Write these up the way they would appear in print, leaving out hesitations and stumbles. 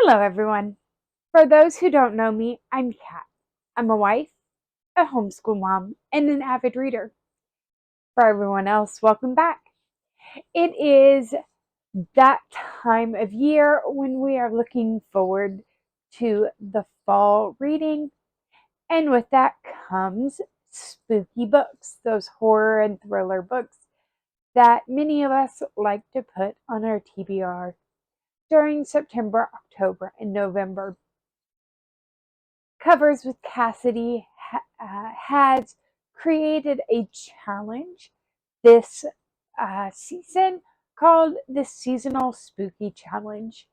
Hello, everyone. For those who don't know me, I'm Kat. I'm a wife, a homeschool mom, and an avid reader. For everyone else, welcome back. It is that time of year when we are looking forward to the fall reading, and with that comes spooky books, those horror and thriller books that many of us like to put on our TBR during September, October, and November. Covers with Cassidy has created a challenge this season called the Seasonal Spooky Challenge.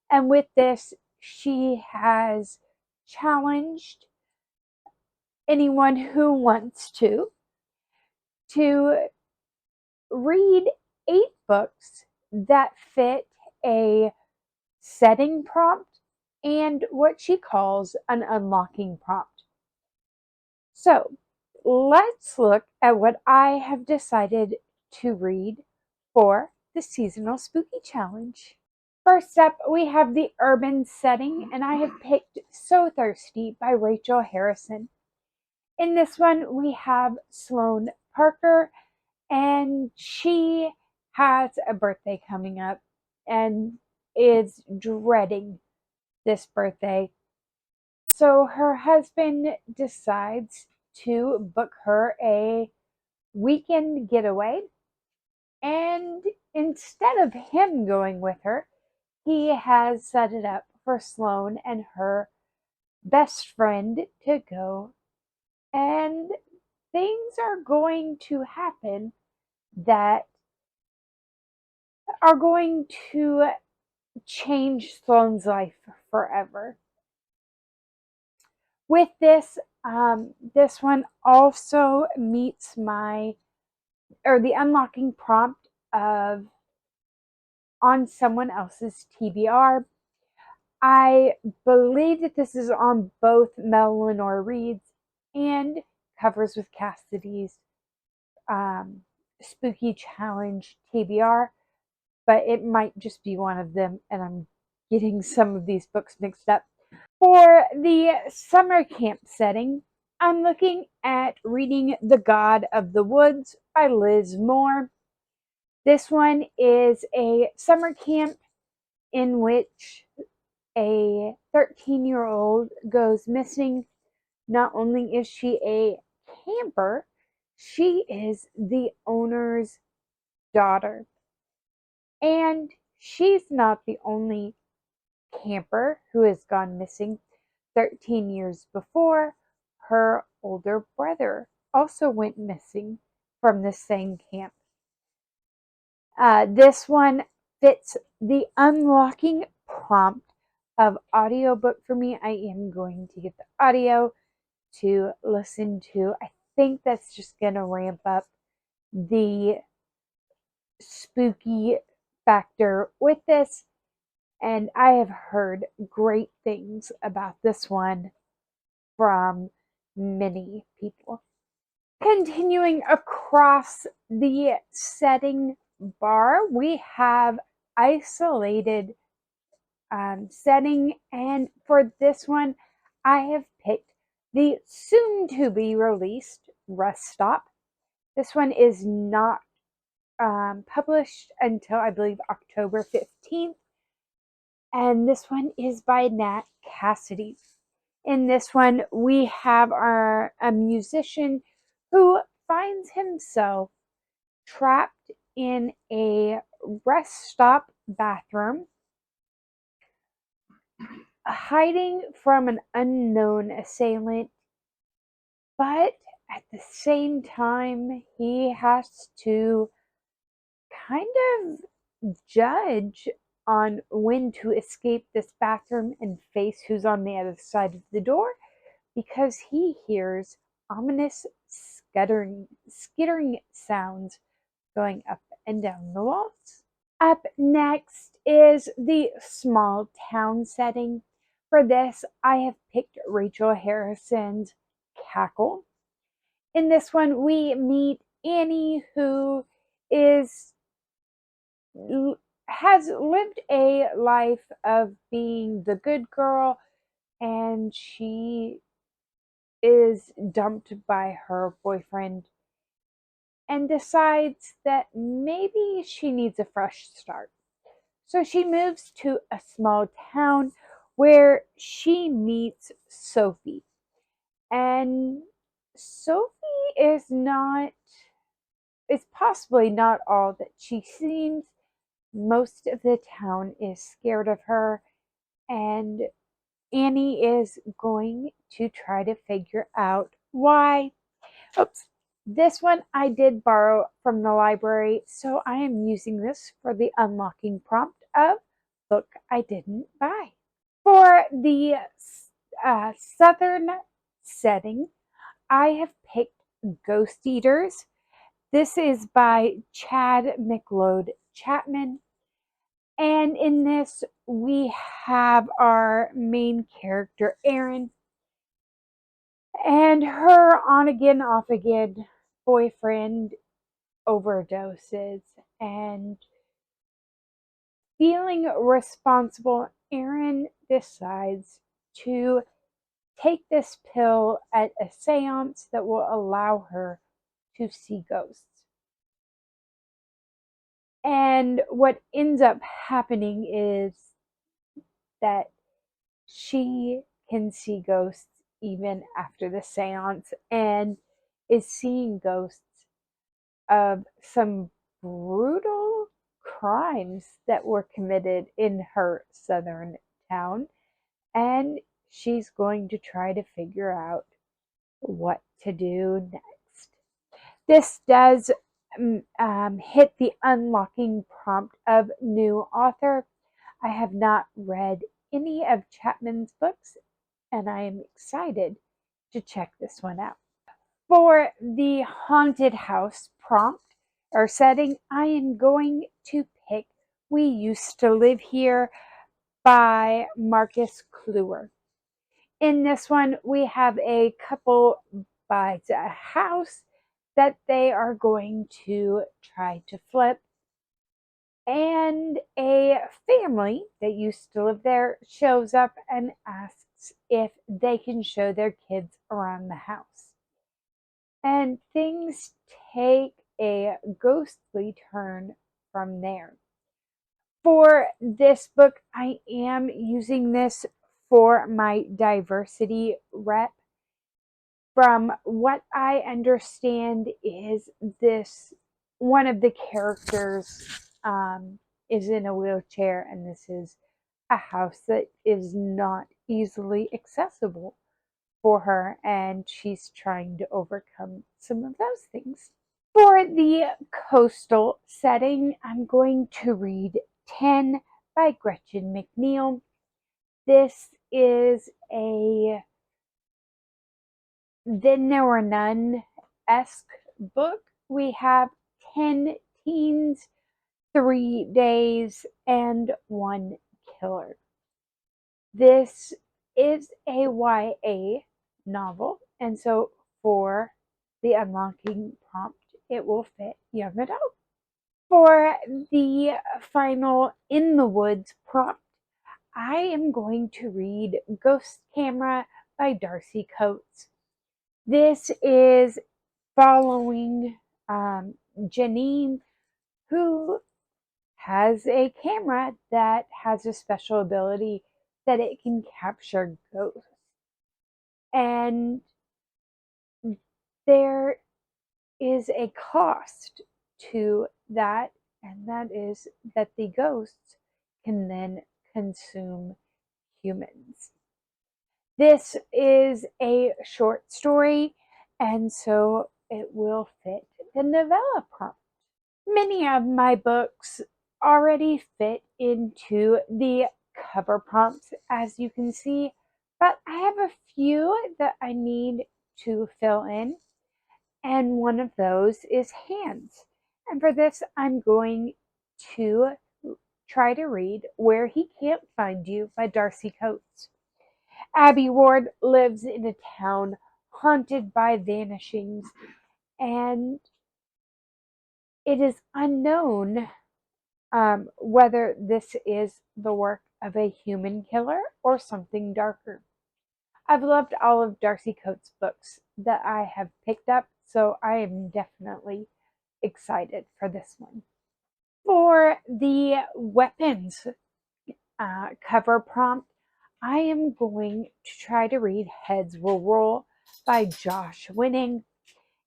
And with this, she has challenged anyone who wants to read 8 books that fit a setting prompt and what she calls an unlocking prompt. So let's look at what I have decided to read for the Seasonal Spooky Challenge. First up, we have the urban setting, and I have picked So Thirsty by Rachel Harrison. In this one, we have Sloane Parker, and she has a birthday coming up and is dreading this birthday. So her husband decides to book her a weekend getaway. And instead of him going with her, he has set it up for Sloane and her best friend to go. And things are going to happen that are going to change Sloane's life forever. With this, this one also meets the unlocking prompt of on someone else's TBR. I believe that this is on both Mel Lenore Reads and Covers with Cassidy's Spooky Challenge TBR, but it might just be one of them, and I'm getting some of these books mixed up. For the summer camp setting, I'm looking at reading The God of the Woods by Liz Moore. This one is a summer camp in which a 13-year-old goes missing. Not only is she a camper, she is the owner's daughter. And she's not the only camper who has gone missing. 13 years before, her older brother also went missing from the same camp. This one fits the unlocking prompt of audiobook for me. I am going to get the audio to listen to. I think that's just going to ramp up the spooky factor with this. And I have heard great things about this one from many people. Continuing across the setting bar, we have isolated setting, and for this one, I have picked the soon to be released Rest Stop. This one is not published until I believe October 15th, and this one is by Nat Cassidy. In this one, we have a musician who finds himself trapped in a rest stop bathroom, hiding from an unknown assailant, but at the same time, he has to kind of judge on when to escape this bathroom and face who's on the other side of the door, because he hears ominous skittering sounds going up and down the walls. Up next is the small town setting. For this, I have picked Rachel Harrison's Cackle. In this one, we meet Annie, who is has lived a life of being the good girl, and she is dumped by her boyfriend and decides that maybe she needs a fresh start. So she moves to a small town where she meets Sophie. And Sophie is possibly not all that she seems. Most of the town is scared of her, and Annie is going to try to figure out why. Oops. This one I did borrow from the library, so I am using this for the unlocking prompt of book I didn't buy. For the southern setting, I have picked Ghost Eaters. This is by Chad McLeod Chapman. And in this, we have our main character, Erin, and her on again, off again boyfriend overdoses. And feeling responsible, Erin decides to take this pill at a seance that will allow her to see ghosts. And what ends up happening is that she can see ghosts even after the seance and is seeing ghosts of some brutal crimes that were committed in her southern town. And she's going to try to figure out what to do next. This does hit the unlocking prompt of new author. I have not read any of Chapman's books, and I am excited to check this one out. For the haunted house prompt or setting, I am going to pick We Used to Live Here by Marcus Kluwer. In this one, we have a couple buys a house that they are going to try to flip. And a family that used to live there shows up and asks if they can show their kids around the house. And things take a ghostly turn from there. For this book, I am using this for my diversity rep. From what I understand is this one of the characters is in a wheelchair, and this is a house that is not easily accessible for her, and she's trying to overcome some of those things. For the coastal setting, I'm going to read 10 by Gretchen McNeil. This is a Then There Were None-esque book. We have 10 teens, 3 days, and 1 killer. This is a YA novel, and so for the unlocking prompt, it will fit young adult. For the final In the Woods prompt, I am going to read Ghost Camera by Darcy Coates. This is following Janine, who has a camera that has a special ability that it can capture ghosts. And there is a cost to that, and that is that the ghosts can then consume humans. This is a short story, and so it will fit the novella prompt. Many of my books already fit into the cover prompts, as you can see, but I have a few that I need to fill in, and one of those is hands. And for this, I'm going to try to read Where He Can't Find You by Darcy Coates. Abby Ward lives in a town haunted by vanishings, and it is unknown whether this is the work of a human killer or something darker. I've loved all of Darcy Coates' books that I have picked up, so I am definitely excited for this one. For the weapons cover prompt, I am going to try to read Heads Will Roll by Josh Winning.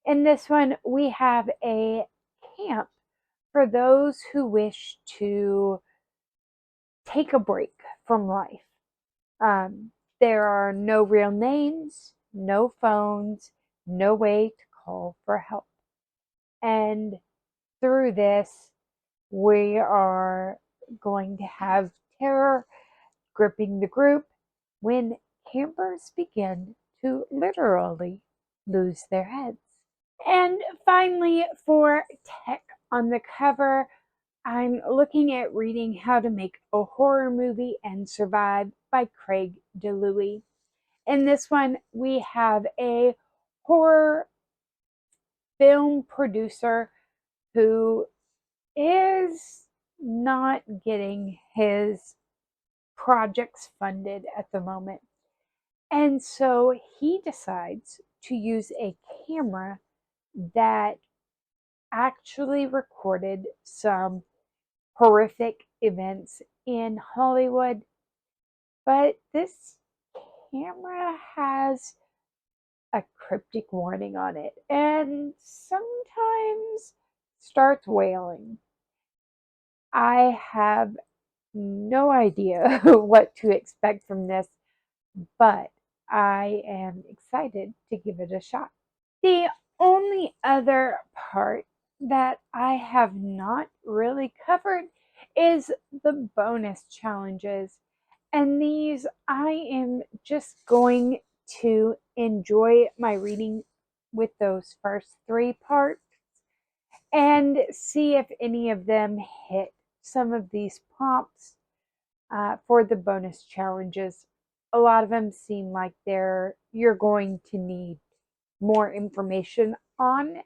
In this one, we have a camp for those who wish to take a break from life. There are no real names, no phones, no way to call for help. And through this, we are going to have terror gripping the group when campers begin to literally lose their heads. And finally, for tech on the cover, I'm looking at reading How to Make a Horror Movie and Survive by Craig DeLuey. In this one, we have a horror film producer who is not getting his projects funded at the moment. And so he decides to use a camera that actually recorded some horrific events in Hollywood. But this camera has a cryptic warning on it and sometimes starts wailing. I have no idea what to expect from this, but I am excited to give it a shot. The only other part that I have not really covered is the bonus challenges. And these, I am just going to enjoy my reading with those first three parts and see if any of them hit some of these prompts for the bonus challenges. A lot of them seem like you're going to need more information on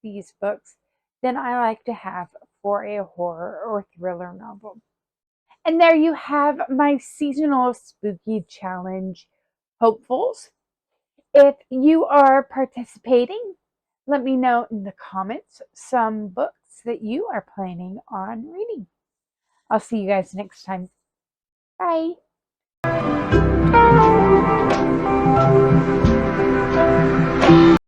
these books than I like to have for a horror or thriller novel. And there you have my seasonal spooky challenge hopefuls. If you are participating, let me know in the comments some books that you are planning on reading. I'll see you guys next time. Bye.